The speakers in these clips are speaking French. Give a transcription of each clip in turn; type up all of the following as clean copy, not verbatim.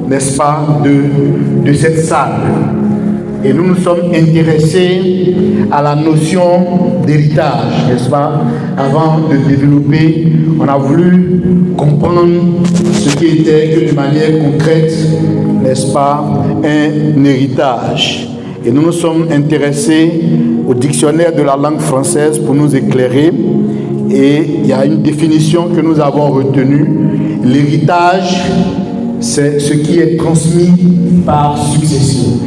n'est-ce pas, de cette salle. Et nous nous sommes intéressés à la notion d'héritage, n'est-ce pas? Avant de développer, on a voulu comprendre ce qui était que de manière concrète, n'est-ce pas, un héritage. Et nous nous sommes intéressés au dictionnaire de la langue française pour nous éclairer. Et il y a une définition que nous avons retenue. L'héritage, c'est ce qui est transmis par succession.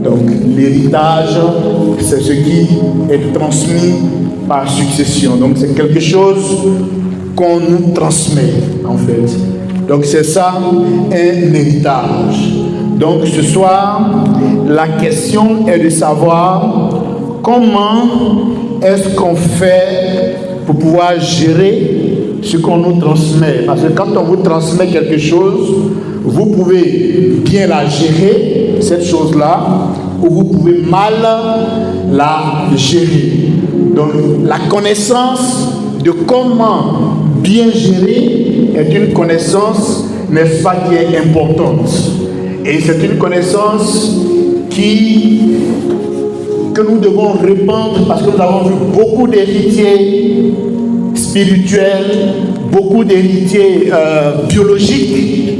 Donc, l'héritage, c'est ce qui est transmis par succession. Donc, c'est quelque chose qu'on nous transmet, en fait. Donc, c'est ça, un héritage. Donc, ce soir, la question est de savoir comment est-ce qu'on fait pour pouvoir gérer ce qu'on nous transmet. Parce que quand on vous transmet quelque chose, vous pouvez bien la gérer, cette chose-là, ou vous pouvez mal la gérer. Donc, la connaissance de comment bien gérer est une connaissance, n'est-ce pas, qui est importante. Et c'est une connaissance que nous devons répandre parce que nous avons vu beaucoup d'héritiers spirituels, beaucoup d'héritiers biologiques,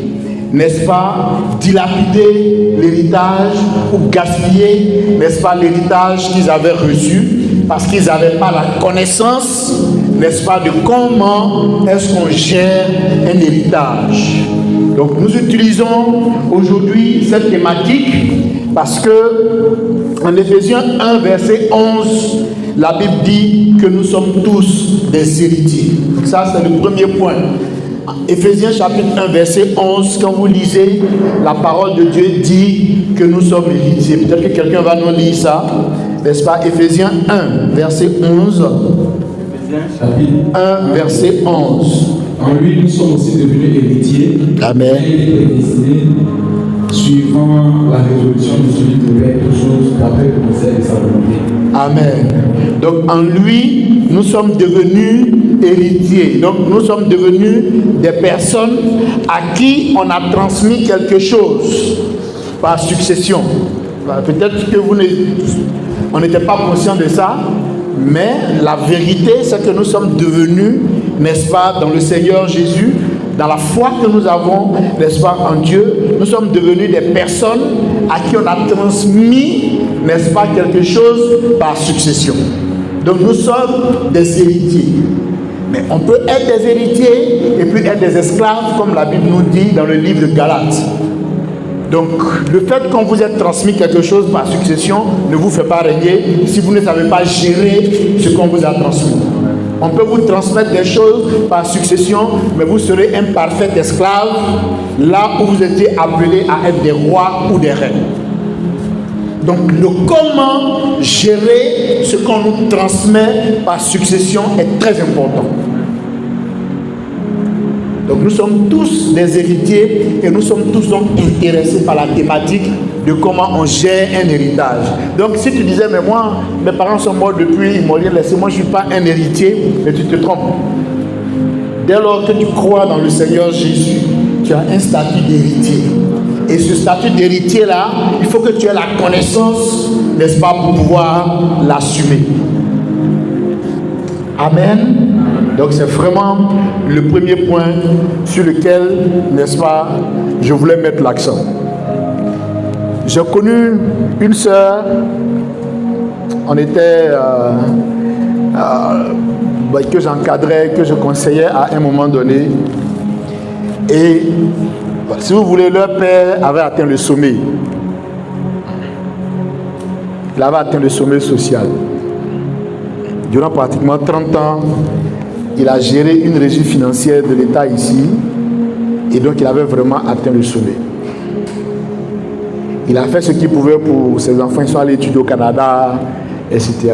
n'est-ce pas, dilapider l'héritage ou gaspiller, n'est-ce pas, l'héritage qu'ils avaient reçu parce qu'ils n'avaient pas la connaissance, n'est-ce pas, de comment est-ce qu'on gère un héritage. Donc nous utilisons aujourd'hui cette thématique parce que en Éphésiens 1, verset 11, la Bible dit que nous sommes tous des héritiers. Donc ça, c'est le premier point. Éphésiens chapitre 1, verset 11, quand vous lisez, la parole de Dieu dit que nous sommes héritiers. Peut-être que quelqu'un va nous lire ça, n'est-ce pas? Éphésiens 1, verset 11. Chapitre 1, verset 11. En lui, nous sommes aussi devenus héritiers. Amen. Suivant la résolution de celui qui fait toutes choses d'après le conseil de sa volonté. Amen. Donc en lui, nous sommes devenus héritiers. Donc nous sommes devenus des personnes à qui on a transmis quelque chose par succession. Peut-être que on n'était pas conscient de ça, mais la vérité, c'est que nous sommes devenus, n'est-ce pas, dans le Seigneur Jésus, dans la foi que nous avons, n'est-ce pas, en Dieu, nous sommes devenus des personnes à qui on a transmis, n'est-ce pas, quelque chose par succession. Donc nous sommes des héritiers. Mais on peut être des héritiers et puis être des esclaves, comme la Bible nous dit dans le livre de Galates. Donc le fait qu'on vous ait transmis quelque chose par succession ne vous fait pas régner si vous ne savez pas gérer ce qu'on vous a transmis. On peut vous transmettre des choses par succession, mais vous serez un parfait esclave là où vous étiez appelé à être des rois ou des reines. Donc le comment gérer ce qu'on nous transmet par succession est très important. Donc nous sommes tous des héritiers et nous sommes tous donc intéressés par la thématique de comment on gère un héritage. Donc si tu disais, mais moi, mes parents sont morts depuis, ils m'ont laissé, moi je ne suis pas un héritier, mais tu te trompes. Dès lors que tu crois dans le Seigneur Jésus, tu as un statut d'héritier. Et ce statut d'héritier-là, il faut que tu aies la connaissance, n'est-ce pas, pour pouvoir l'assumer. Amen. Donc c'est vraiment le premier point sur lequel, n'est-ce pas, je voulais mettre l'accent. J'ai connu une sœur, on était, que j'encadrais, que je conseillais à un moment donné. Et si vous voulez, leur père avait atteint le sommet. Il avait atteint le sommet social. Durant pratiquement 30 ans, il a géré une régie financière de l'État ici. Et donc, il avait vraiment atteint le sommet. Il a fait ce qu'il pouvait pour ses enfants. Ils sont allés étudier au Canada, etc.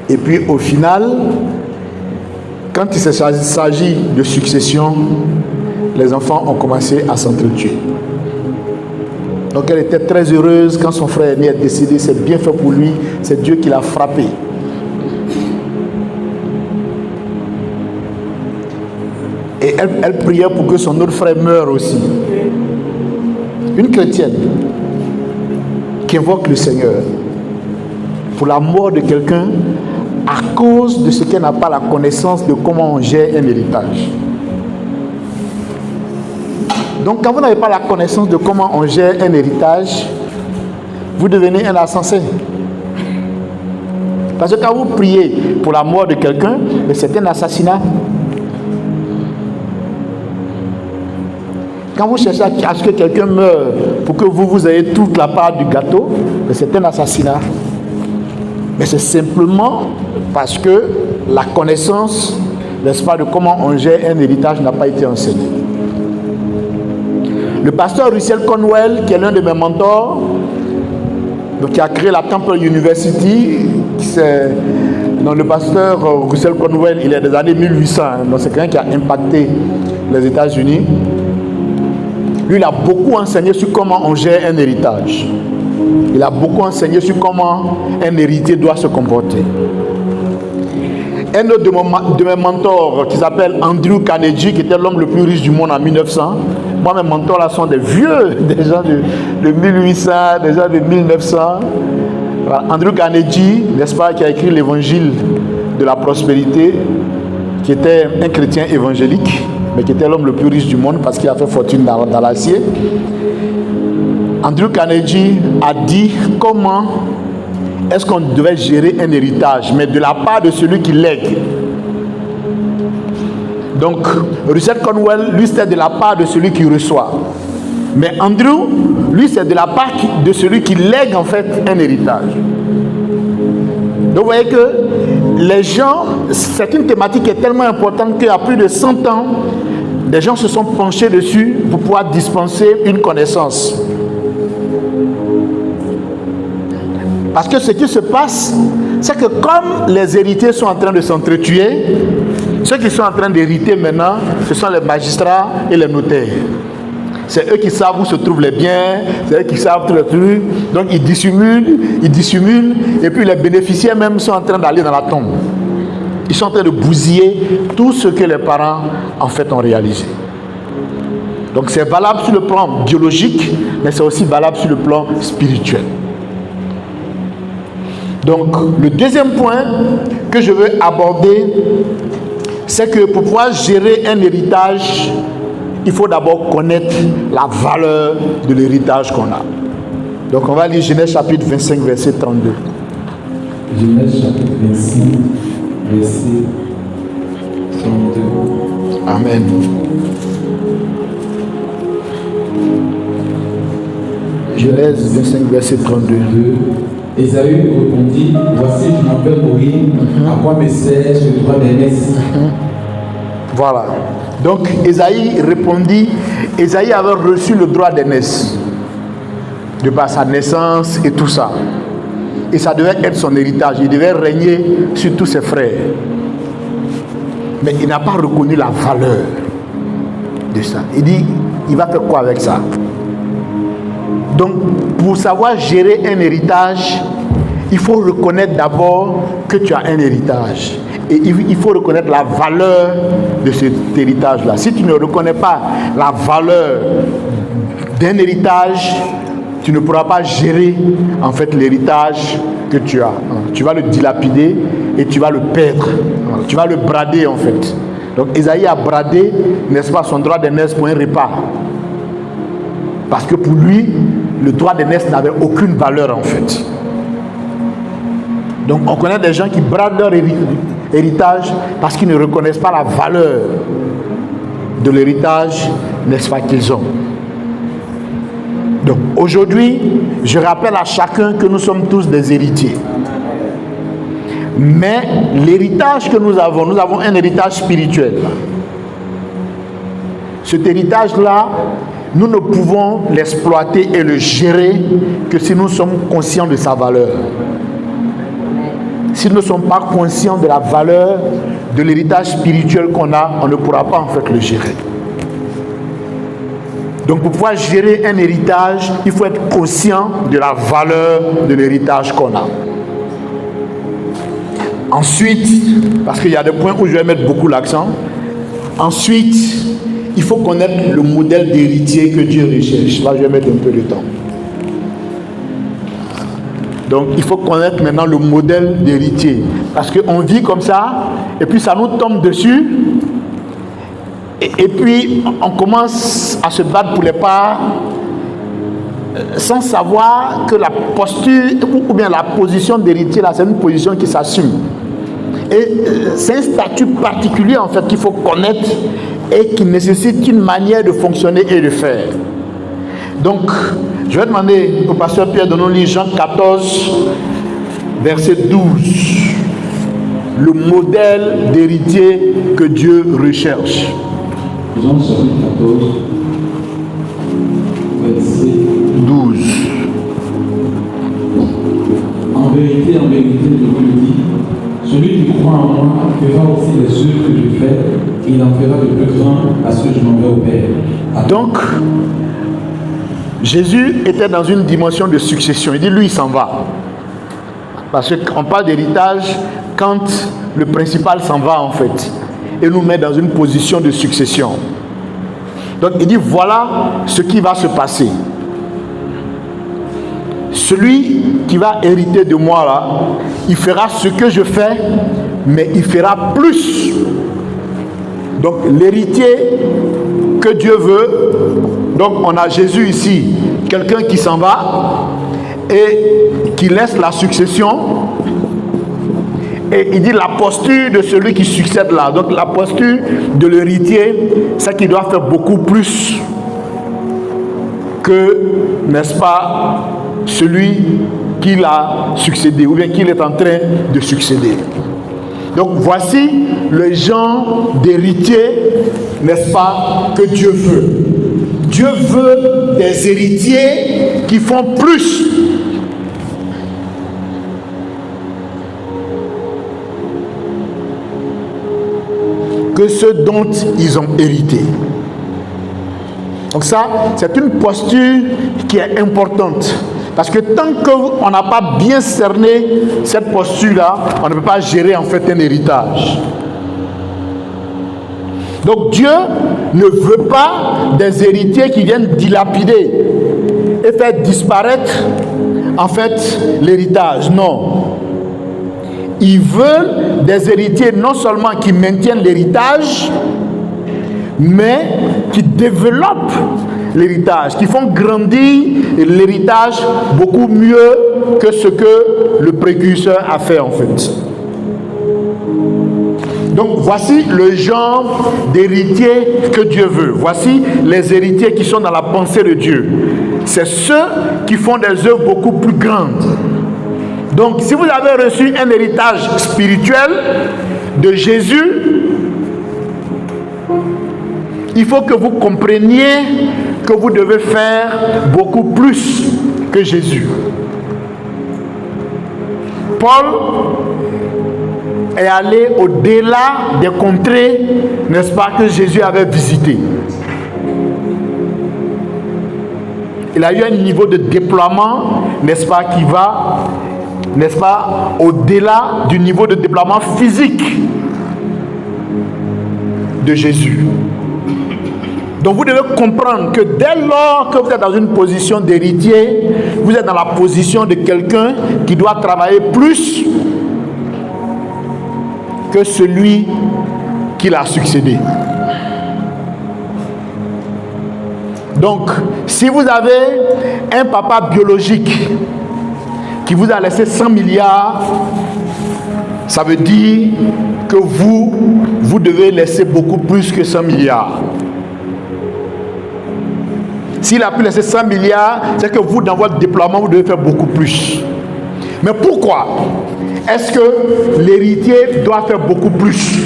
Et puis, au final, quand il s'agit de succession, les enfants ont commencé à s'entretuer. Donc, elle était très heureuse quand son frère aîné est décédé. C'est bien fait pour lui. C'est Dieu qui l'a frappé. Et elle priait pour que son autre frère meure aussi. Une chrétienne qui invoque le Seigneur pour la mort de quelqu'un à cause de ce qu'elle n'a pas la connaissance de comment on gère un héritage. Donc quand vous n'avez pas la connaissance de comment on gère un héritage, vous devenez un insensé. Parce que quand vous priez pour la mort de quelqu'un, c'est un assassinat. Quand vous cherchez à ce que quelqu'un meure pour que vous ayez toute la part du gâteau, c'est un assassinat. Mais c'est simplement parce que la connaissance, n'est-ce pas, de comment on gère un héritage n'a pas été enseignée. Le pasteur Russell Conwell, qui est l'un de mes mentors, donc qui a créé la Temple University, donc le pasteur Russell Conwell, il est des années 1800, donc c'est quelqu'un qui a impacté les États-Unis. Lui, il a beaucoup enseigné sur comment on gère un héritage. Il a beaucoup enseigné sur comment un héritier doit se comporter. Un autre de mes mentors, qui s'appelle Andrew Carnegie, qui était l'homme le plus riche du monde en 1900. Moi, mes mentors là sont des vieux, des gens de 1800, des gens de 1900. Voilà. Andrew Carnegie, n'est-ce pas, qui a écrit l'évangile de la prospérité, qui était un chrétien évangélique, mais qui était l'homme le plus riche du monde parce qu'il a fait fortune dans l'acier. Andrew Carnegie a dit comment est-ce qu'on devait gérer un héritage, mais de la part de celui qui lègue. Donc, Russell Conwell, lui, c'est de la part de celui qui reçoit. Mais Andrew, lui, c'est de la part de celui qui lègue, en fait, un héritage. Donc, vous voyez que les gens, c'est une thématique qui est tellement importante qu'il y a plus de 100 ans, des gens se sont penchés dessus pour pouvoir dispenser une connaissance. Parce que ce qui se passe, c'est que comme les héritiers sont en train de s'entretuer, ceux qui sont en train d'hériter maintenant, ce sont les magistrats et les notaires. C'est eux qui savent où se trouvent les biens, c'est eux qui savent tous les trucs. Donc ils dissimulent, et puis les bénéficiaires même sont en train d'aller dans la tombe. Ils sont en train de bousiller tout ce que les parents en fait ont réalisé. Donc c'est valable sur le plan biologique, mais c'est aussi valable sur le plan spirituel. Donc le deuxième point que je veux aborder, c'est que pour pouvoir gérer un héritage, il faut d'abord connaître la valeur de l'héritage qu'on a. Donc on va lire Genèse chapitre 25, verset 32. Genèse chapitre 25, verset 32. Amen. Genèse 25, verset 32. Ésaü répondit, voici, je m'en vais mourir, à quoi me sert ce droit d'aînesse? Voilà. Donc Ésaïe répondit, Ésaïe avait reçu le droit d'aînesse, de par sa naissance et tout ça. Et ça devait être son héritage, il devait régner sur tous ses frères. Mais il n'a pas reconnu la valeur de ça. Il dit, il va faire quoi avec ça? Donc, pour savoir gérer un héritage, il faut reconnaître d'abord que tu as un héritage. Et il faut reconnaître la valeur de cet héritage-là. Si tu ne reconnais pas la valeur d'un héritage, tu ne pourras pas gérer en fait l'héritage que tu as. Tu vas le dilapider et tu vas le perdre. Tu vas le brader en fait. Donc Ésaïe a bradé, n'est-ce pas, son droit d'aînesse pour un repas. Parce que pour lui, le droit d'aînesse n'avait aucune valeur en fait. Donc on connaît des gens qui bradent leur héritage parce qu'ils ne reconnaissent pas la valeur de l'héritage, n'est-ce pas, qu'ils ont. Donc aujourd'hui, je rappelle à chacun que nous sommes tous des héritiers. Mais l'héritage que nous avons un héritage spirituel. Cet héritage-là, nous ne pouvons l'exploiter et le gérer que si nous sommes conscients de sa valeur. Si nous ne sommes pas conscients de la valeur de l'héritage spirituel qu'on a, on ne pourra pas en fait le gérer. Donc pour pouvoir gérer un héritage, il faut être conscient de la valeur de l'héritage qu'on a. Ensuite, parce qu'il y a des points où je vais mettre beaucoup l'accent, Ensuite, il faut connaître le modèle d'héritier que Dieu recherche. Là, je vais mettre un peu de temps. Donc, il faut connaître maintenant le modèle d'héritier. Parce qu'on vit comme ça, et puis ça nous tombe dessus. Et puis, on commence à se battre pour les parts, sans savoir que la posture, ou bien la position d'héritier, là, c'est une position qui s'assume. Et c'est un statut particulier, en fait, qu'il faut connaître et qui nécessite une manière de fonctionner et de faire. Donc, je vais demander au pasteur Pierre de nous lire Jean 14, verset 12. Le modèle d'héritier que Dieu recherche. Jean chapitre 14, verset 12. En vérité, je vous le dis, celui qui croit en moi fera aussi les œuvres que je fais, et il en fera de plus grands parce que je m'en vais au Père. Donc, Jésus était dans une dimension de succession. Il dit, lui, il s'en va. Parce qu'on parle d'héritage quand le principal s'en va, en fait, et nous met dans une position de succession. Donc, il dit, voilà ce qui va se passer. Celui qui va hériter de moi, là, il fera ce que je fais, mais il fera plus. Donc, l'héritier que Dieu veut, donc on a Jésus ici, quelqu'un qui s'en va et qui laisse la succession. Et il dit la posture de celui qui succède là. Donc la posture de l'héritier, c'est qu'il doit faire beaucoup plus que, n'est-ce pas, celui qui l'a succédé ou bien qu'il est en train de succéder. Donc voici le genre d'héritier, n'est-ce pas, que Dieu veut. Dieu veut des héritiers qui font plus. Que ceux dont ils ont hérité. Donc ça, c'est une posture qui est importante. Parce que tant qu'on n'a pas bien cerné cette posture-là, on ne peut pas gérer en fait un héritage. Donc Dieu ne veut pas des héritiers qui viennent dilapider et faire disparaître en fait l'héritage. Non. Il veut des héritiers non seulement qui maintiennent l'héritage, mais qui développent l'héritage, qui font grandir l'héritage beaucoup mieux que ce que le précurseur a fait en fait. Donc voici le genre d'héritier que Dieu veut. Voici les héritiers qui sont dans la pensée de Dieu. C'est ceux qui font des œuvres beaucoup plus grandes. Donc si vous avez reçu un héritage spirituel de Jésus, il faut que vous compreniez que vous devez faire beaucoup plus que Jésus. Paul est allé au-delà des contrées, n'est-ce pas, que Jésus avait visitées. Il a eu un niveau de déploiement, n'est-ce pas, qui va, n'est-ce pas, au-delà du niveau de déploiement physique de Jésus. Donc vous devez comprendre que dès lors que vous êtes dans une position d'héritier, vous êtes dans la position de quelqu'un qui doit travailler plus que celui qui l'a succédé. Donc, si vous avez un papa biologique qui vous a laissé 100 milliards, ça veut dire que vous devez laisser beaucoup plus que 100 milliards. S'il a pu laisser 100 milliards, c'est que vous, dans votre déploiement, vous devez faire beaucoup plus. Mais pourquoi est-ce que l'héritier doit faire beaucoup plus?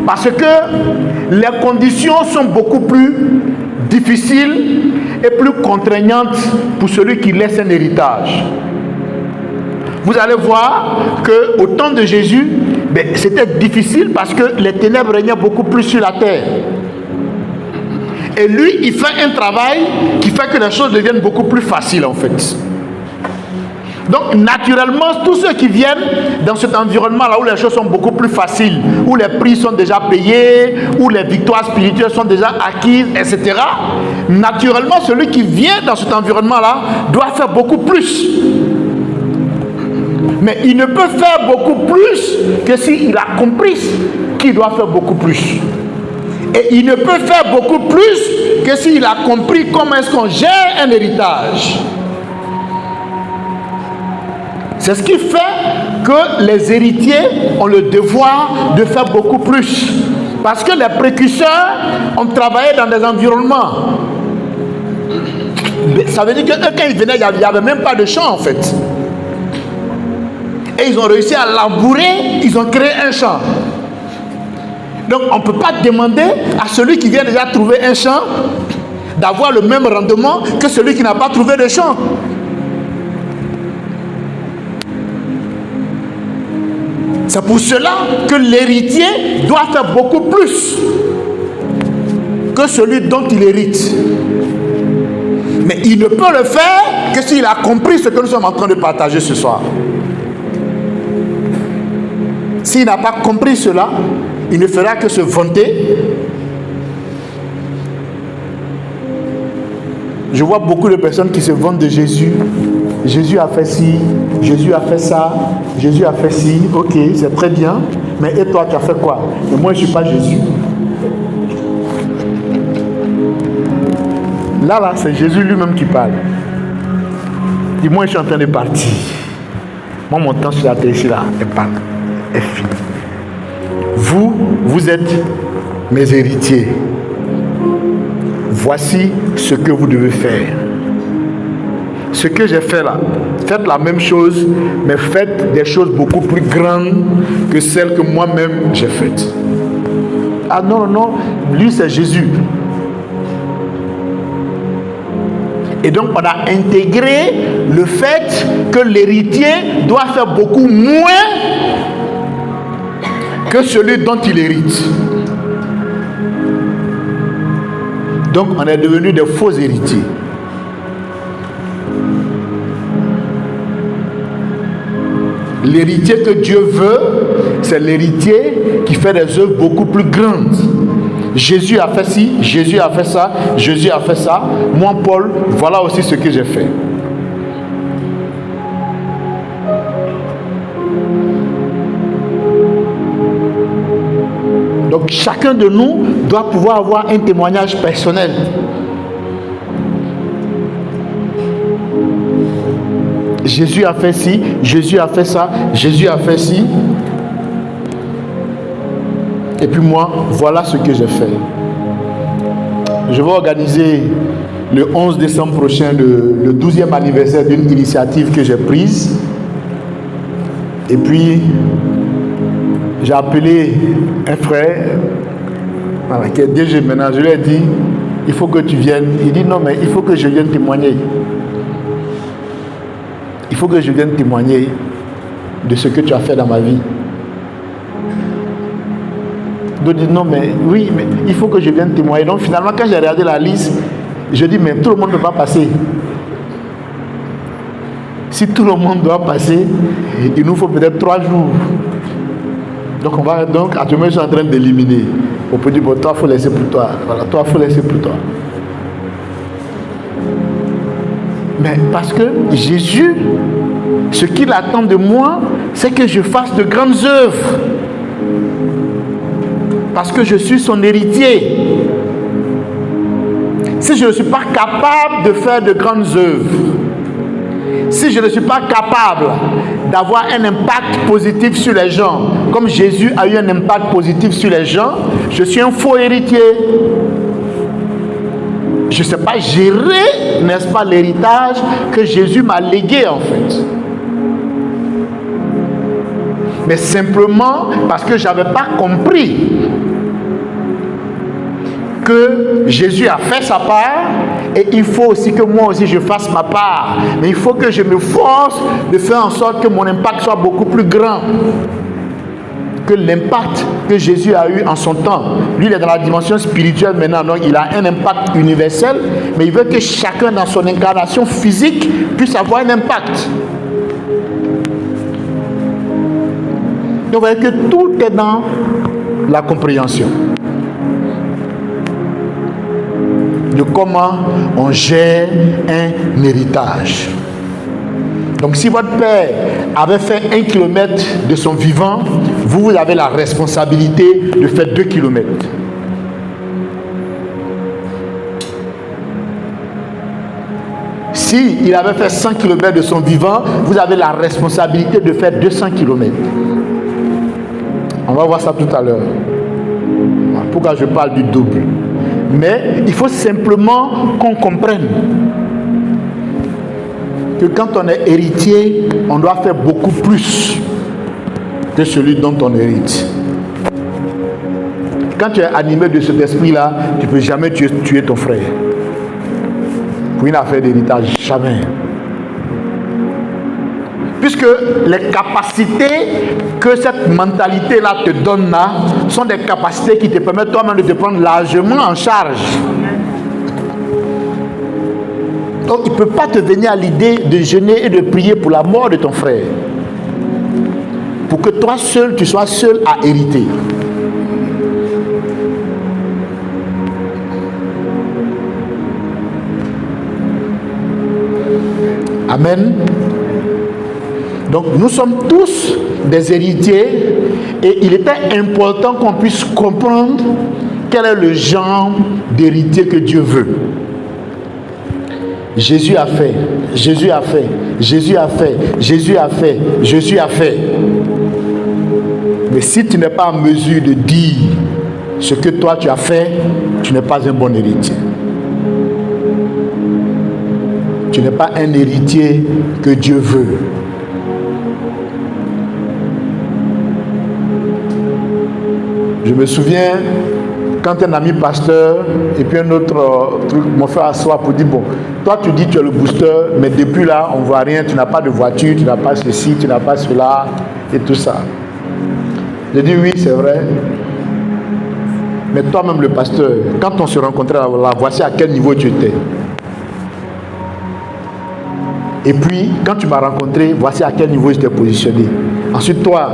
Parce que les conditions sont beaucoup plus difficiles et plus contraignantes pour celui qui laisse un héritage. Vous allez voir qu'au temps de Jésus, c'était difficile parce que les ténèbres régnaient beaucoup plus sur la terre. Et lui, il fait un travail qui fait que les choses deviennent beaucoup plus faciles en fait. Donc, naturellement, tous ceux qui viennent dans cet environnement-là où les choses sont beaucoup plus faciles, où les prix sont déjà payés, où les victoires spirituelles sont déjà acquises, etc. Naturellement, celui qui vient dans cet environnement-là doit faire beaucoup plus. Mais il ne peut faire beaucoup plus que s'il a compris qu'il doit faire beaucoup plus. Et il ne peut faire beaucoup plus que s'il a compris comment est-ce qu'on gère un héritage. C'est ce qui fait que les héritiers ont le devoir de faire beaucoup plus. Parce que les précurseurs ont travaillé dans des environnements. Ça veut dire que quand ils venaient, il n'y avait même pas de champ en fait. Et ils ont réussi à labourer, ils ont créé un champ. Donc on ne peut pas demander à celui qui vient déjà trouver un champ d'avoir le même rendement que celui qui n'a pas trouvé de champ. C'est pour cela que l'héritier doit faire beaucoup plus que celui dont il hérite. Mais il ne peut le faire que s'il a compris ce que nous sommes en train de partager ce soir. S'il n'a pas compris cela, il ne fera que se vanter. Je vois beaucoup de personnes qui se vantent de Jésus. Jésus a fait ci, Jésus a fait ça, Jésus a fait ci. Ok, c'est très bien. Mais et toi, tu as fait quoi? Et moi, je ne suis pas Jésus. Là, c'est Jésus lui-même qui parle. Dis-moi, je suis en train de partir. Moi, mon temps sur la terre, ici, là, est fini. Vous êtes mes héritiers. Voici ce que vous devez faire. Ce que j'ai fait là, faites la même chose, mais faites des choses beaucoup plus grandes que celles que moi-même j'ai faites. Ah non, non, lui c'est Jésus. Et donc on a intégré le fait que l'héritier doit faire beaucoup moins que celui dont il hérite. Donc on est devenu des faux héritiers. L'héritier que Dieu veut, c'est l'héritier qui fait des œuvres beaucoup plus grandes. Jésus a fait ci, Jésus a fait ça, Jésus a fait ça. Moi, Paul, voilà aussi ce que j'ai fait. Donc chacun de nous doit pouvoir avoir un témoignage personnel. Jésus a fait ci, Jésus a fait ça, Jésus a fait ci. Et puis moi, voilà ce que j'ai fait. Je vais organiser le 11 décembre prochain le 12e anniversaire d'une initiative que j'ai prise. Et puis, j'ai appelé un frère qui est DG maintenant. Je lui ai dit, il faut que tu viennes. Il dit non, mais il faut que je vienne témoigner. Il faut que je vienne témoigner de ce que tu as fait dans ma vie. D'autres disent non, mais oui, mais il faut que je vienne témoigner. Donc finalement, quand j'ai regardé la liste, je dis mais tout le monde ne peut pas passer. Si tout le monde doit passer, il nous faut peut-être 3 jours. Donc on va donc actuellement je suis en train d'éliminer. On peut dire bon, toi il faut laisser pour toi. Voilà, toi il faut laisser pour toi. Mais parce que Jésus, ce qu'il attend de moi, c'est que je fasse de grandes œuvres. Parce que je suis son héritier. Si je ne suis pas capable de faire de grandes œuvres, si je ne suis pas capable d'avoir un impact positif sur les gens, comme Jésus a eu un impact positif sur les gens, je suis un faux héritier. Je ne sais pas gérer, n'est-ce pas, l'héritage que Jésus m'a légué en fait. Mais simplement parce que je n'avais pas compris que Jésus a fait sa part et il faut aussi que moi aussi je fasse ma part. Mais il faut que je me force de faire en sorte que mon impact soit beaucoup plus grand que l'impact que Jésus a eu en son temps. Lui, il est dans la dimension spirituelle maintenant, donc il a un impact universel, mais il veut que chacun dans son incarnation physique puisse avoir un impact. Donc vous voyez que tout est dans la compréhension de comment on gère un héritage. Donc si votre père avait fait 1 kilomètre de son vivant, vous avez la responsabilité de faire 2 kilomètres. Si il avait fait 100 km de son vivant, vous avez la responsabilité de faire 200 km. On va voir ça tout à l'heure. Pourquoi je parle du double. Mais il faut simplement qu'on comprenne que quand on est héritier, on doit faire beaucoup plus que celui dont on hérite. Quand tu es animé de cet esprit-là, tu ne peux jamais tuer ton frère. Pour une affaire d'héritage, jamais. Puisque les capacités que cette mentalité-là te donne là, sont des capacités qui te permettent toi-même de te prendre largement en charge. Donc il ne peut pas te venir à l'idée de jeûner et de prier pour la mort de ton frère. Pour que toi seul, tu sois seul à hériter. Amen. Donc nous sommes tous des héritiers et il était important qu'on puisse comprendre quel est le genre d'héritier que Dieu veut. Jésus a fait, Jésus a fait, Jésus a fait, Jésus a fait, Jésus a fait. Mais si tu n'es pas en mesure de dire ce que toi tu as fait, tu n'es pas un bon héritier. Tu n'es pas un héritier que Dieu veut. Je me souviens, quand un ami pasteur et puis un autre truc m'ont fait asseoir pour dire, bon, toi tu dis tu es le booster, mais depuis là, on ne voit rien, tu n'as pas de voiture, tu n'as pas ceci, tu n'as pas cela, et tout ça. J'ai dit, oui, c'est vrai. Mais toi-même le pasteur, quand on se rencontrait là, voici à quel niveau tu étais. Et puis, quand tu m'as rencontré, voici à quel niveau j'étais positionné. Ensuite, toi,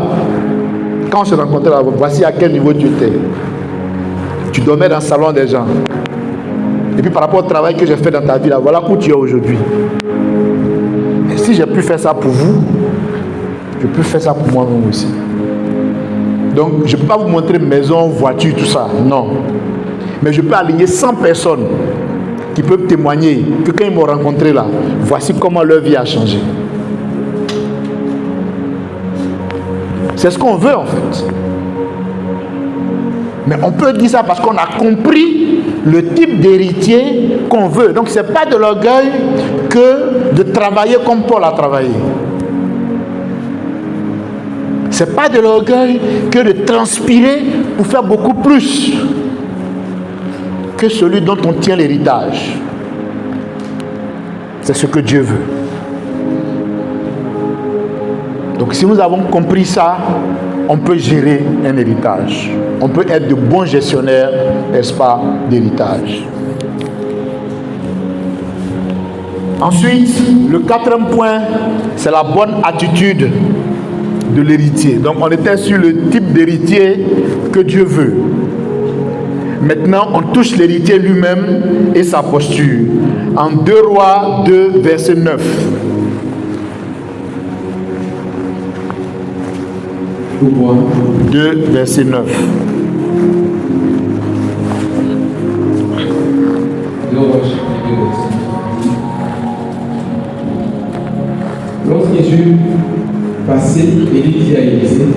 quand on se rencontrait là, voici à quel niveau tu étais. Tu dormais dans le salon des gens. Et puis, par rapport au travail que j'ai fait dans ta vie, là, voilà où tu es aujourd'hui. Et si j'ai pu faire ça pour vous, je peux faire ça pour moi-même aussi. Donc, je ne peux pas vous montrer maison, voiture, tout ça. Non. Mais je peux aligner 100 personnes qui peuvent témoigner que quand ils m'ont rencontré là, voici comment leur vie a changé. C'est ce qu'on veut en fait. Mais on peut dire ça parce qu'on a compris le type d'héritier qu'on veut. Donc ce n'est pas de l'orgueil que de travailler comme Paul a travaillé. Ce n'est pas de l'orgueil que de transpirer pour faire beaucoup plus que celui dont on tient l'héritage. C'est ce que Dieu veut. Donc si nous avons compris ça, on peut gérer un héritage. On peut être de bons gestionnaires, n'est-ce pas, d'héritage. Ensuite, le 4e point, c'est la bonne attitude de l'héritier. Donc on était sur le type d'héritier que Dieu veut. Maintenant, on touche l'héritier lui-même et sa posture. En 2 Rois 2, verset 9. 2, verset 9. Lorsque Jésus passait, Élie dit à Élisée,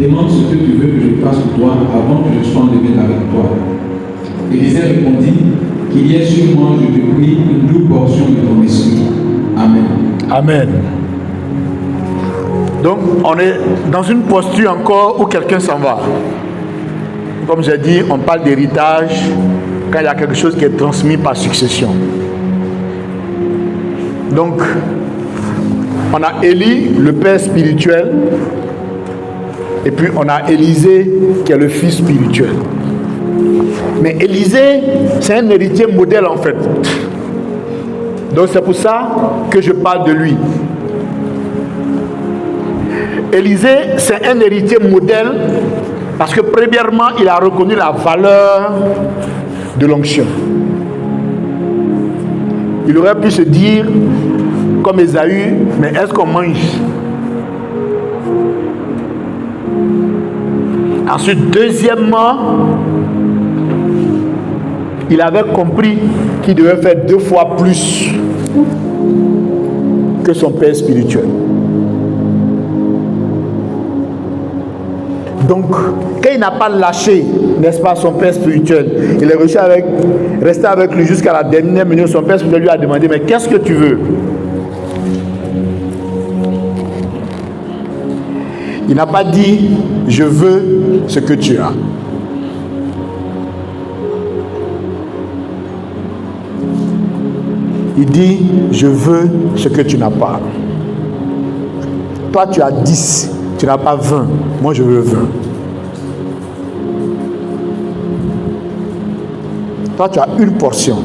demande ce que tu veux que je fasse pour toi avant que je sois en demeure avec toi. Élisée répondit, qu'il y ait sur moi, je te prie, une double portion de ton esprit. Amen. Amen. Donc, on est dans une posture encore où quelqu'un s'en va. Comme j'ai dit, on parle d'héritage quand il y a quelque chose qui est transmis par succession. Donc, on a Élie, le père spirituel, et puis on a Élisée qui est le fils spirituel. Mais Élisée, c'est un héritier modèle en fait. Donc c'est pour ça que je parle de lui. Élisée, c'est un héritier modèle parce que premièrement, il a reconnu la valeur de l'onction. Il aurait pu se dire, comme Ésaü, mais est-ce qu'on mange? Ensuite, deuxièmement, il avait compris qu'il devait faire 2 fois plus que son père spirituel. Donc, quand il n'a pas lâché, n'est-ce pas, son père spirituel, il est resté avec lui jusqu'à la dernière minute. Son père spirituel lui a demandé, mais qu'est-ce que tu veux? Il n'a pas dit, je veux ce que tu as. Il dit, je veux ce que tu n'as pas. Toi, tu as 10, tu n'as pas 20. Moi, je veux 20. Toi, tu as une portion.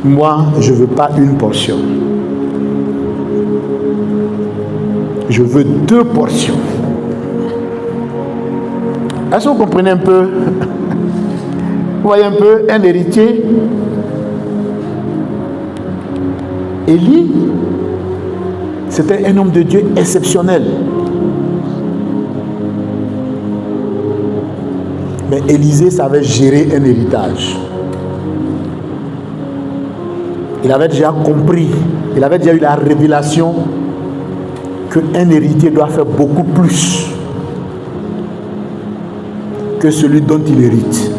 Moi, je ne veux pas une portion. Je veux 2 portions. Est-ce que vous comprenez un peu? Vous voyez un peu un héritier? Élie, c'était un homme de Dieu exceptionnel. Mais Élisée savait gérer un héritage. Il avait déjà compris, il avait déjà eu la révélation qu'un héritier doit faire beaucoup plus que celui dont il hérite.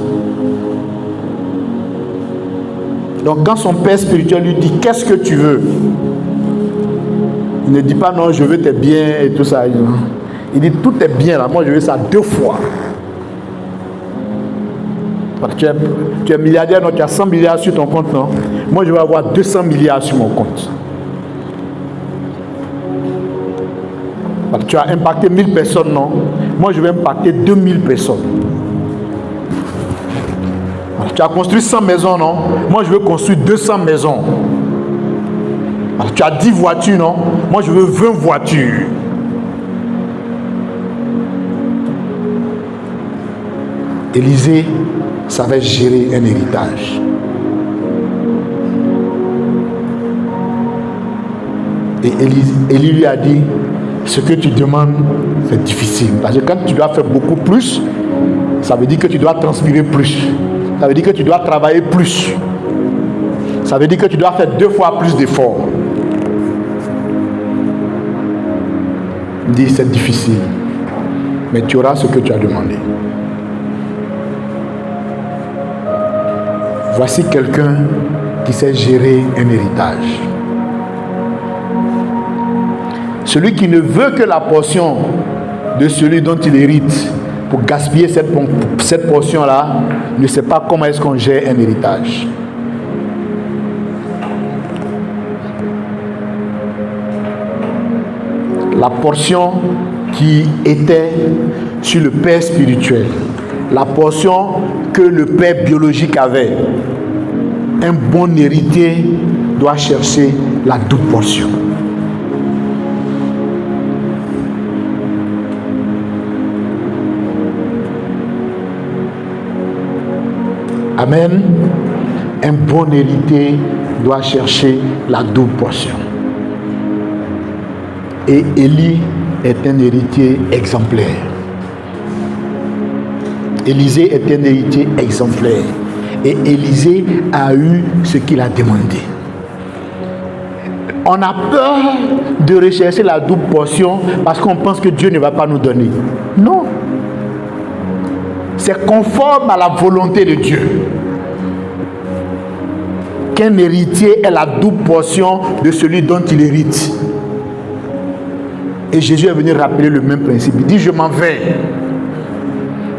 Donc quand son père spirituel lui dit, qu'est-ce que tu veux? Il ne dit pas, non, je veux tes biens et tout ça. Il dit, tout est bien là, moi je veux ça 2 fois. Tu es milliardaire, donc tu as 100 milliards sur ton compte, non? Moi je veux avoir 200 milliards sur mon compte. Tu as impacté 1000 personnes, non? Moi je veux impacter 2000 personnes. Tu as construit 100 maisons, non? Moi, je veux construire 200 maisons. Alors, tu as 10 voitures, non? Moi, je veux 20 voitures. Élisée savait gérer un héritage. Et Élie lui a dit, ce que tu demandes, c'est difficile. Parce que quand tu dois faire beaucoup plus, ça veut dire que tu dois transpirer plus. Ça veut dire que tu dois travailler plus. Ça veut dire que tu dois faire 2 fois plus d'efforts. Il dit, c'est difficile. Mais tu auras ce que tu as demandé. Voici quelqu'un qui sait gérer un héritage. Celui qui ne veut que la portion de celui dont il hérite pour gaspiller cette portion-là, ne sait pas comment est-ce qu'on gère un héritage. La portion qui était sur le père spirituel, la portion que le père biologique avait, un bon héritier doit chercher la double portion. Amen. Un bon héritier doit chercher la double portion. Et Élie est un héritier exemplaire. Élisée est un héritier exemplaire. Et Élisée a eu ce qu'il a demandé. On a peur de rechercher la double portion parce qu'on pense que Dieu ne va pas nous donner. Non. C'est conforme à la volonté de Dieu qu'un héritier ait la double portion de celui dont il hérite. Et Jésus est venu rappeler le même principe. Il dit, je m'en vais.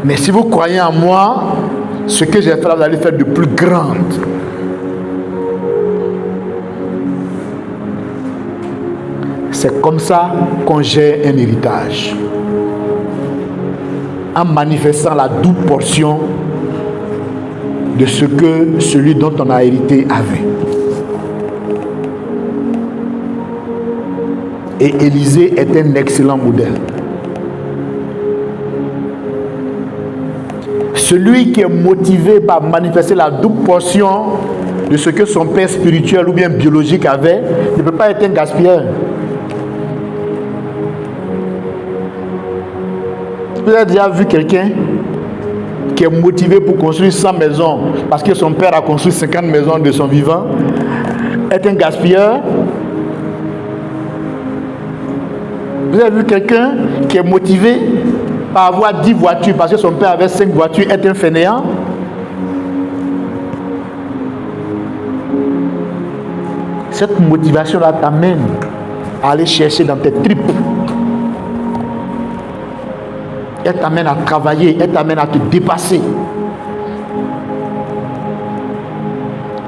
Mais si vous croyez en moi, ce que j'ai fait là, vous allez faire de plus grand. C'est comme ça qu'on gère un héritage. En manifestant la double portion de ce que celui dont on a hérité avait. Et Élisée est un excellent modèle. Celui qui est motivé par manifester la double portion de ce que son père spirituel ou bien biologique avait, ne peut pas être un gaspilleur. Vous avez déjà vu quelqu'un qui est motivé pour construire 100 maisons parce que son père a construit 50 maisons de son vivant, est un gaspilleur? Vous avez vu quelqu'un qui est motivé par avoir 10 voitures parce que son père avait 5 voitures, est un fainéant? Cette motivation-là t'amène à aller chercher dans tes tripes. Elle t'amène à travailler, elle t'amène à te dépasser.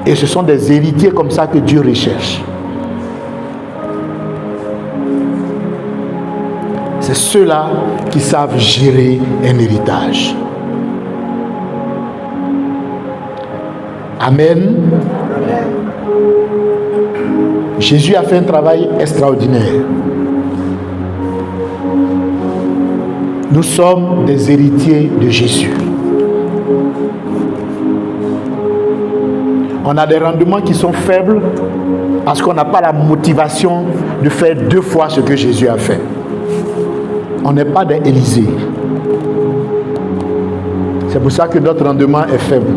Et ce sont des héritiers comme ça que Dieu recherche. C'est ceux-là qui savent gérer un héritage. Amen. Jésus a fait un travail extraordinaire. Nous sommes des héritiers de Jésus. On a des rendements qui sont faibles parce qu'on n'a pas la motivation de faire 2 fois ce que Jésus a fait. On n'est pas des Élisée. C'est pour ça que notre rendement est faible.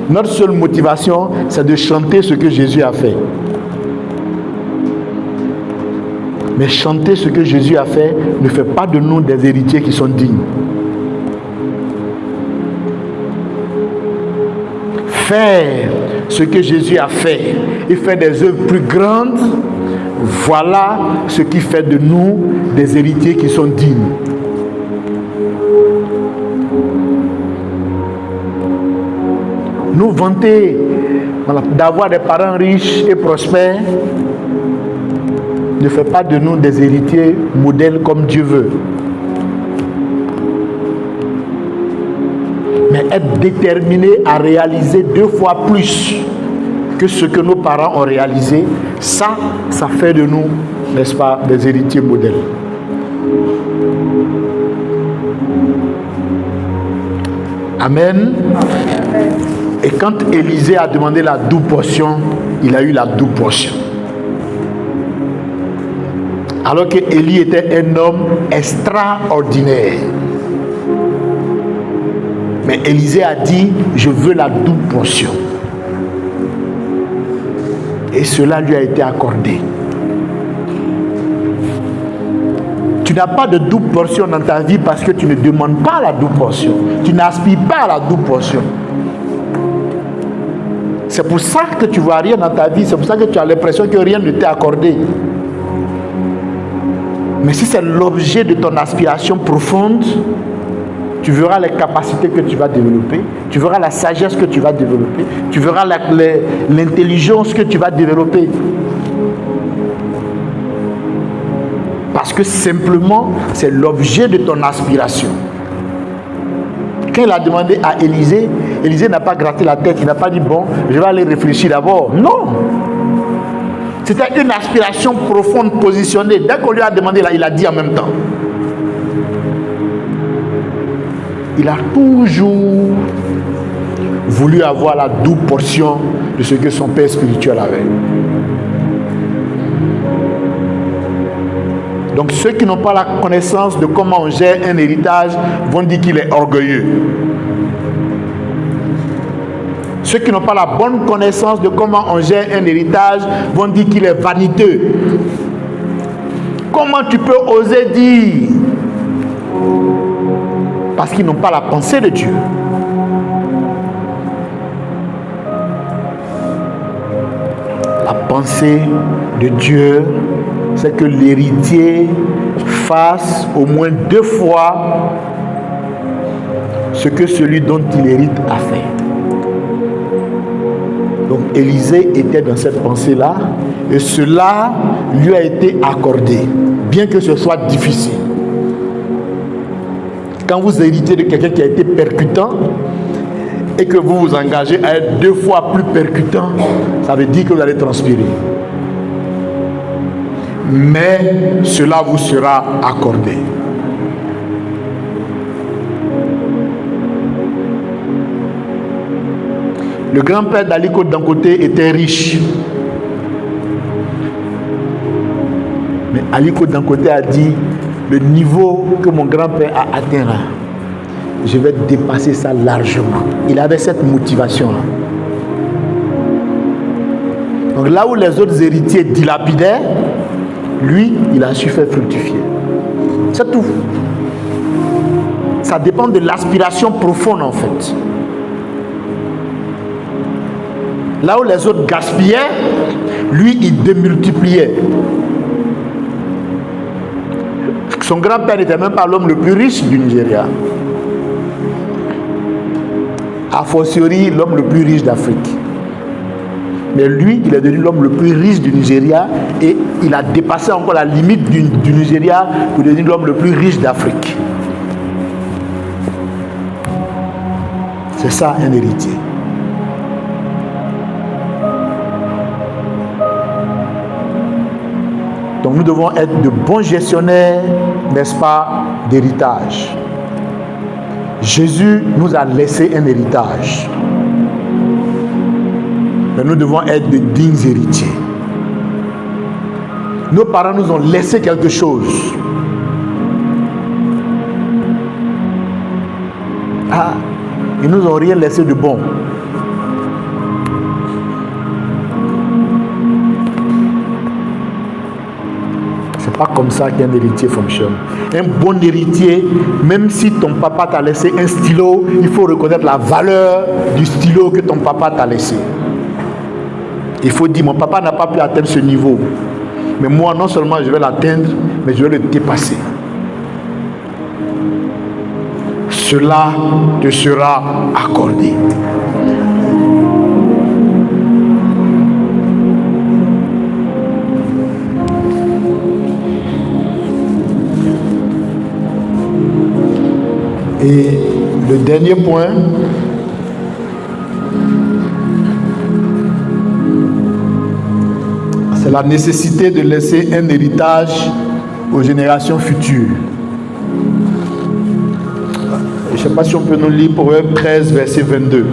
Notre seule motivation, c'est de chanter ce que Jésus a fait. Mais chanter ce que Jésus a fait ne fait pas de nous des héritiers qui sont dignes. Faire ce que Jésus a fait et faire des œuvres plus grandes, voilà ce qui fait de nous des héritiers qui sont dignes. Nous vanter d'avoir des parents riches et prospères ne fait pas de nous des héritiers modèles comme Dieu veut. Mais être déterminé à réaliser 2 fois plus que ce que nos parents ont réalisé, ça fait de nous, n'est-ce pas, des héritiers modèles. Amen. Et quand Élisée a demandé la double portion, il a eu la double portion. Alors que Élie était un homme extraordinaire. Mais Élisée a dit, je veux la double portion. Et cela lui a été accordé. Tu n'as pas de double portion dans ta vie parce que tu ne demandes pas la double portion. Tu n'aspires pas à la double portion. C'est pour ça que tu ne vois rien dans ta vie. C'est pour ça que tu as l'impression que rien ne t'est accordé. Mais si c'est l'objet de ton aspiration profonde, tu verras les capacités que tu vas développer, tu verras la sagesse que tu vas développer, tu verras l'intelligence que tu vas développer. Parce que simplement, c'est l'objet de ton aspiration. Quand il a demandé à Élisée, Élisée n'a pas gratté la tête, il n'a pas dit, bon, je vais aller réfléchir d'abord. Non! C'était une aspiration profonde, positionnée. Dès qu'on lui a demandé, là, il a dit en même temps. Il a toujours voulu avoir la double portion de ce que son père spirituel avait. Donc ceux qui n'ont pas la connaissance de comment on gère un héritage vont dire qu'il est orgueilleux. Ceux qui n'ont pas la bonne connaissance de comment on gère un héritage vont dire qu'il est vaniteux. Comment tu peux oser dire? Parce qu'ils n'ont pas la pensée de Dieu. La pensée de Dieu, c'est que l'héritier fasse au moins 2 fois ce que celui dont il hérite a fait. Donc Élisée était dans cette pensée-là et cela lui a été accordé, bien que ce soit difficile. Quand vous héritez de quelqu'un qui a été percutant et que vous vous engagez à être 2 fois plus percutant, ça veut dire que vous allez transpirer. mais cela vous sera accordé. Le grand-père d'Aliko Dangote était riche. Mais Aliko Dangote a dit, le niveau que mon grand-père a atteint là, je vais dépasser ça largement. Il avait cette motivation-là. Donc là où les autres héritiers dilapidaient, lui, il a su faire fructifier. C'est tout. Ça dépend de l'aspiration profonde en fait. Là où les autres gaspillaient, lui, il démultipliait. Son grand-père n'était même pas l'homme le plus riche du Nigeria. A fortiori, l'homme le plus riche d'Afrique. Mais lui, il est devenu l'homme le plus riche du Nigeria et il a dépassé encore la limite du Nigeria pour devenir l'homme le plus riche d'Afrique. C'est ça un héritier. Donc nous devons être de bons gestionnaires, n'est-ce pas, d'héritage. Jésus nous a laissé un héritage. Mais nous devons être de dignes héritiers. Nos parents nous ont laissé quelque chose. Ah, ils nous ont rien laissé de bon. C'est pas comme ça qu'un héritier fonctionne. Un bon héritier, même si ton papa t'a laissé un stylo, il faut reconnaître la valeur du stylo que ton papa t'a laissé. Il faut dire, mon papa n'a pas pu atteindre ce niveau. Mais moi, non seulement je vais l'atteindre, mais je vais le dépasser. Cela te sera accordé. Et le dernier point, c'est la nécessité de laisser un héritage aux générations futures. Je ne sais pas si on peut nous lire Proverbe 13, verset 22.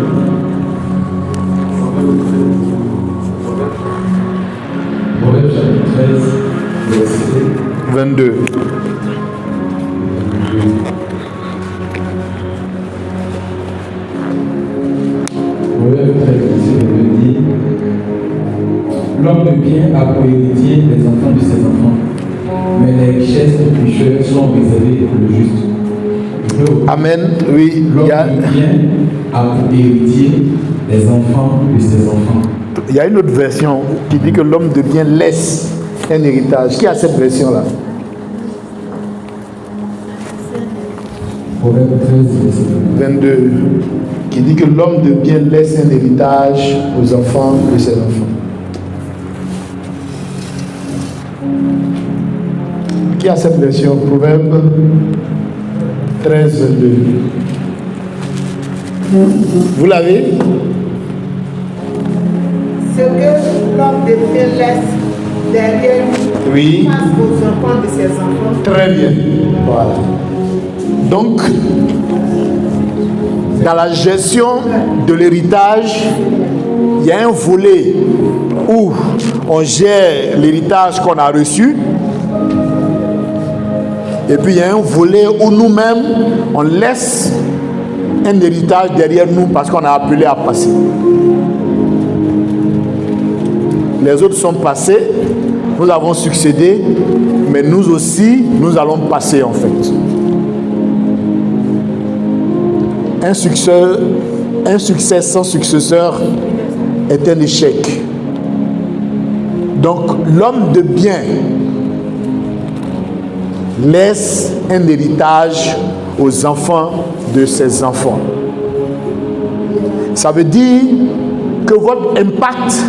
Proverbe chapitre 13, verset 22. Proverbe 13, verset 22 dit: l'homme de bien a pour héritier les enfants de ses enfants, mais les richesses des pécheurs sont réservées pour le juste. Amen. Oui, l'homme de bien a pour héritier les enfants de ses enfants. Il y a une autre version qui dit que l'homme de bien laisse un héritage. Qui a cette version-là? Proverbe 13, verset 22. Qui dit que l'homme de bien laisse un héritage aux enfants de ses enfants. Qui a cette version? Proverbe 13, 22. Vous l'avez? Ce que l'homme de bien laisse derrière lui, Oui. passe aux enfants de ses enfants. Très bien. Voilà. Donc, dans la gestion de l'héritage, il y a un volet où on gère l'héritage qu'on a reçu. Et puis il y a un volet où nous-mêmes, on laisse un héritage derrière nous parce qu'on a appelé à passer. Les autres sont passés, nous avons succédé, mais nous aussi, nous allons passer en fait. Un succès sans successeur est un échec. Donc l'homme de bien laisse un héritage aux enfants de ses enfants. Ça veut dire que votre impact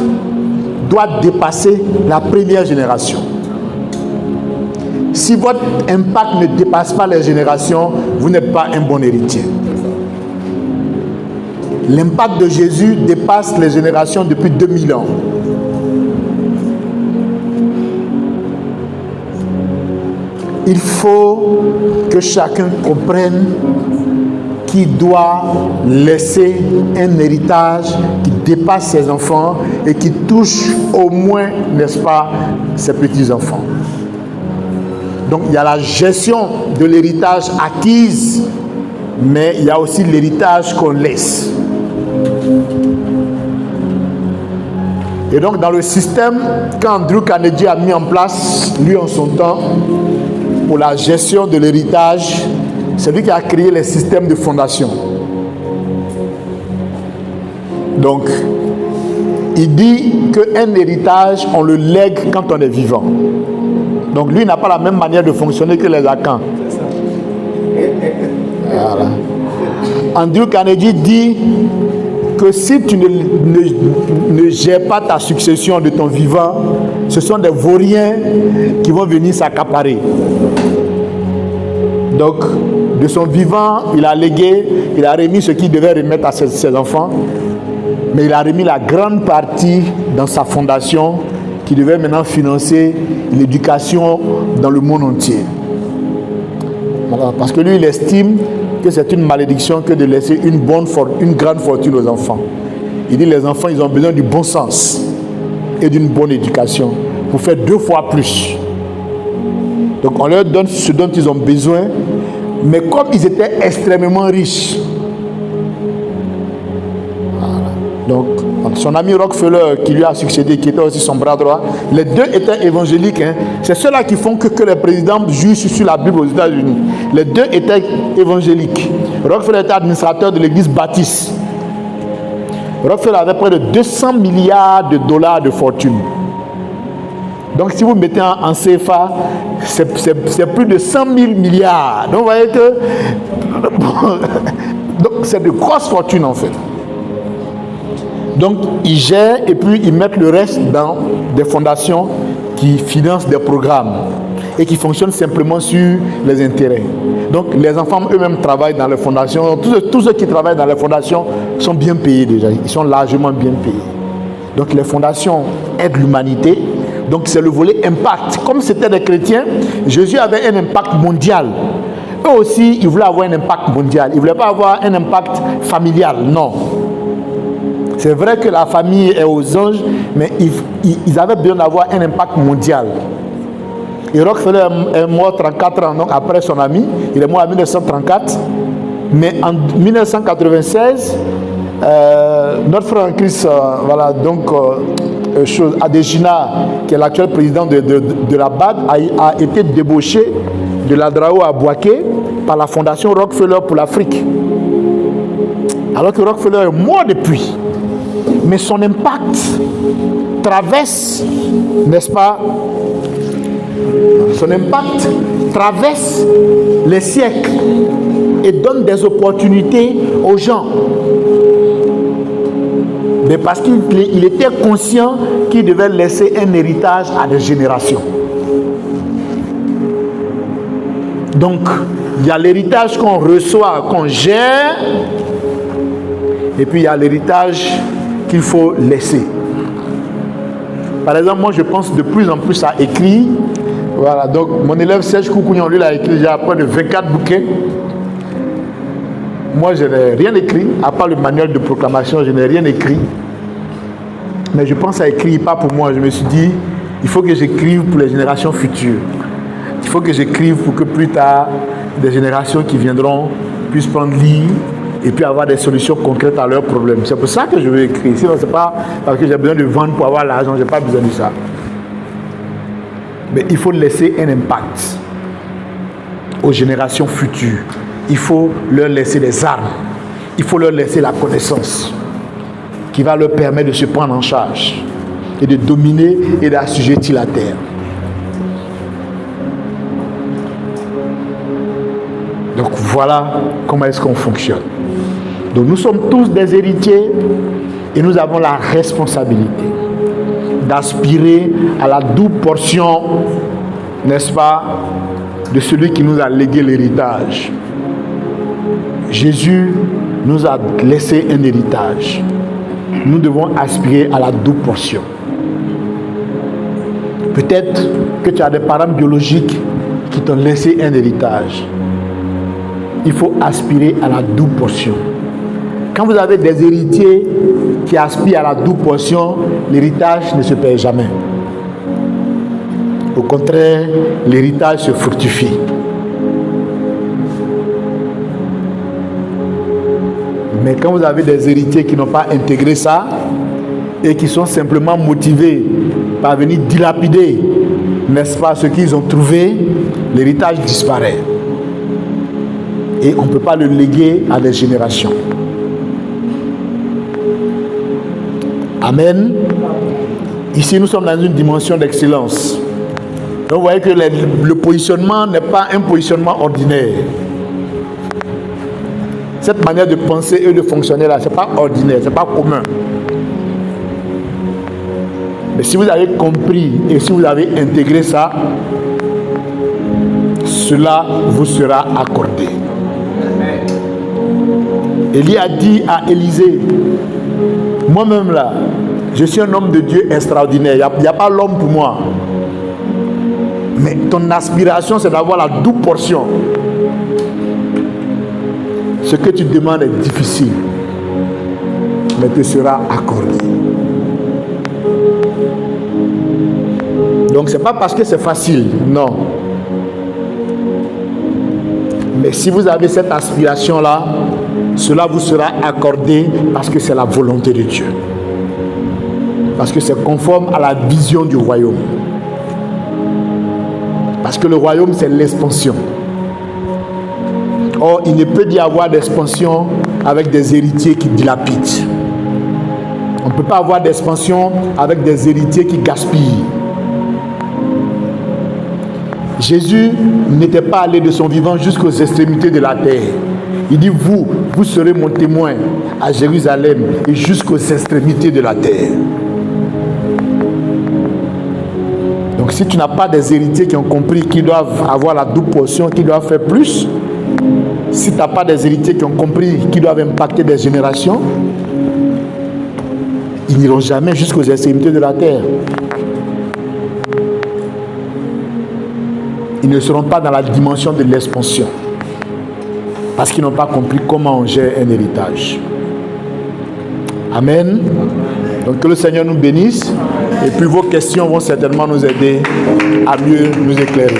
doit dépasser la première génération. Si votre impact ne dépasse pas les générations, vous n'êtes pas un bon héritier. L'impact de Jésus dépasse les générations depuis 2000 ans. il faut que chacun comprenne qu'il doit laisser un héritage qui dépasse ses enfants et qui touche au moins, n'est-ce pas, ses petits-enfants. Donc il y a la gestion de l'héritage acquise, mais il y a aussi l'héritage qu'on laisse. Et donc dans le système qu'Andrew Carnegie a mis en place, lui en son temps, pour la gestion de l'héritage, c'est lui qui a créé les systèmes de fondation. Donc, il dit qu'un héritage, on le lègue quand on est vivant. Donc lui n'a pas la même manière de fonctionner que les Akans. Voilà. Andrew Carnegie dit que si tu ne gères pas ta succession de ton vivant, ce sont des vauriens qui vont venir s'accaparer. Donc, de son vivant, il a légué, il a remis ce qu'il devait remettre à ses enfants, mais il a remis la grande partie dans sa fondation qui devait maintenant financer l'éducation dans le monde entier. Voilà, parce que lui, il estime que c'est une malédiction que de laisser une grande fortune aux enfants. Il dit les enfants, ils ont besoin du bon sens et d'une bonne éducation pour faire 2 fois plus. Donc on leur donne ce dont ils ont besoin, mais comme ils étaient extrêmement riches. Voilà. Donc son ami Rockefeller qui lui a succédé, qui était aussi son bras droit, les deux étaient évangéliques. C'est ceux-là qui font que les présidents jugent sur la Bible aux États-Unis. Les deux étaient évangéliques. Rockefeller était administrateur de l'église baptiste. Rockefeller avait près de 200 milliards de dollars de fortune. Donc si vous mettez en CFA, c'est plus de 100 000 milliards. Donc vous voyez que donc c'est de grosses fortunes en fait. Donc ils gèrent et puis ils mettent le reste dans des fondations qui financent des programmes et qui fonctionnent simplement sur les intérêts. Donc les enfants eux-mêmes travaillent dans les fondations. Tous ceux qui travaillent dans les fondations sont bien payés déjà. Ils sont largement bien payés. Donc les fondations aident l'humanité. Donc c'est le volet impact. Comme c'était des chrétiens, Jésus avait un impact mondial. Eux aussi, ils voulaient avoir un impact mondial. Ils ne voulaient pas avoir un impact familial, non. C'est vrai que la famille est aux anges, mais ils avaient besoin d'avoir un impact mondial. Et Rockefeller est mort 34 ans donc après son ami. Il est mort en 1934. Mais en 1996, notre frère en Christ, voilà, donc Adesina, qui est l'actuel président de la BAD, a été débauché de l'Adrao à Bouaké par la fondation Rockefeller pour l'Afrique. Alors que Rockefeller est mort depuis. Mais son impact traverse, n'est-ce pas? Son impact traverse les siècles et donne des opportunités aux gens. Mais parce qu'il était conscient qu'il devait laisser un héritage à des générations. Donc, il y a l'héritage qu'on reçoit, qu'on gère, et puis il y a l'héritage qu'il faut laisser. Par exemple, moi je pense de plus en plus à écrire. Voilà, donc mon élève Serge Koukounian, lui, il a écrit déjà près de 24 bouquins. Moi, je n'ai rien écrit, à part le manuel de proclamation, je n'ai rien écrit. Mais je pense à écrire, pas pour moi. Je me suis dit, il faut que j'écrive pour les générations futures. Il faut que j'écrive pour que plus tard, des générations qui viendront puissent prendre livre et puis avoir des solutions concrètes à leurs problèmes. C'est pour ça que je veux écrire. Sinon, ce n'est pas parce que j'ai besoin de vendre pour avoir l'argent, je n'ai pas besoin de ça. Mais il faut laisser un impact aux générations futures. Il faut leur laisser des armes. Il faut leur laisser la connaissance qui va leur permettre de se prendre en charge et de dominer et d'assujettir la terre. Donc voilà comment est-ce qu'on fonctionne. Donc nous sommes tous des héritiers et nous avons la responsabilité d'aspirer à la double portion, n'est-ce pas, de celui qui nous a légué l'héritage. Jésus nous a laissé un héritage. Nous devons aspirer à la double portion. Peut-être que tu as des parents biologiques qui quand on laisse un héritage, il faut aspirer à la double portion. Quand vous avez des héritiers qui aspirent à la double portion, l'héritage ne se perd jamais. Au contraire, l'héritage se fructifie. Mais quand vous avez des héritiers qui n'ont pas intégré ça et qui sont simplement motivés par venir dilapider, n'est-ce pas, ce qu'ils ont trouvé, l'héritage disparaît. Et on ne peut pas le léguer à des générations. Amen. Ici, nous sommes dans une dimension d'excellence. Donc, vous voyez que le positionnement n'est pas un positionnement ordinaire. Cette manière de penser et de fonctionner là, ce n'est pas ordinaire, ce n'est pas commun. Mais si vous avez compris et si vous avez intégré ça, cela vous sera accordé. Élie a dit à Élisée, moi-même là, je suis un homme de Dieu extraordinaire, il n'y a pas l'homme pour moi. Mais ton aspiration, c'est d'avoir la double portion. Ce que tu demandes est difficile, mais te sera accordé. Donc, ce n'est pas parce que c'est facile, non. Mais si vous avez cette aspiration-là, cela vous sera accordé parce que c'est la volonté de Dieu. Parce que c'est conforme à la vision du royaume. Parce que le royaume, c'est l'expansion. Or, il ne peut y avoir d'expansion avec des héritiers qui dilapident. On ne peut pas avoir d'expansion avec des héritiers qui gaspillent. Jésus n'était pas allé de son vivant jusqu'aux extrémités de la terre. Il dit, vous serez mon témoin à Jérusalem et jusqu'aux extrémités de la terre. Donc si tu n'as pas des héritiers qui ont compris qu'ils doivent avoir la double portion, qu'ils doivent faire plus, si tu n'as pas des héritiers qui ont compris qu'ils doivent impacter des générations, ils n'iront jamais jusqu'aux extrémités de la terre. Ils ne seront pas dans la dimension de l'expansion. Parce qu'ils n'ont pas compris comment on gère un héritage. Amen. Donc que le Seigneur nous bénisse. Et puis vos questions vont certainement nous aider à mieux nous éclairer.